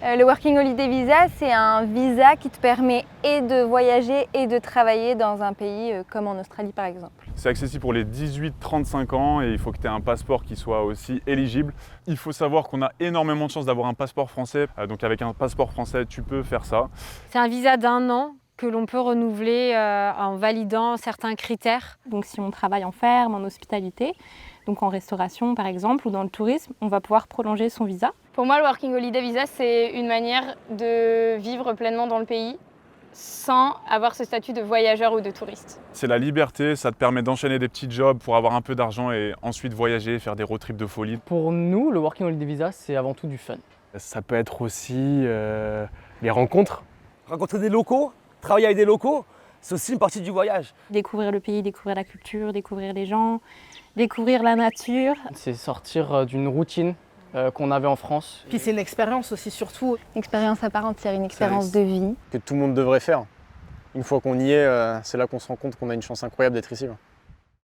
Le Working Holiday Visa, c'est un visa qui te permet et de voyager et de travailler dans un pays comme en Australie par exemple. C'est accessible pour les 18-35 ans et il faut que tu aies un passeport qui soit aussi éligible. Il faut savoir qu'on a énormément de chance d'avoir un passeport français, donc avec un passeport français, tu peux faire ça. C'est un visa d'1 an que l'on peut renouveler en validant certains critères. Donc si on travaille en ferme, en hospitalité, donc en restauration par exemple, ou dans le tourisme, on va pouvoir prolonger son visa. Pour moi, le Working Holiday Visa, c'est une manière de vivre pleinement dans le pays sans avoir ce statut de voyageur ou de touriste. C'est la liberté, ça te permet d'enchaîner des petits jobs pour avoir un peu d'argent et ensuite voyager, faire des road trips de folie. Pour nous, le Working Holiday Visa, c'est avant tout du fun. Ça peut être aussi les rencontres. Rencontrer des locaux, travailler avec des locaux, c'est aussi une partie du voyage. Découvrir le pays, découvrir la culture, découvrir les gens, découvrir la nature. C'est sortir d'une routine qu'on avait en France. Puis c'est une expérience aussi surtout. Une expérience à part entière, une expérience de vie. Que tout le monde devrait faire. Une fois qu'on y est, c'est là qu'on se rend compte qu'on a une chance incroyable d'être ici.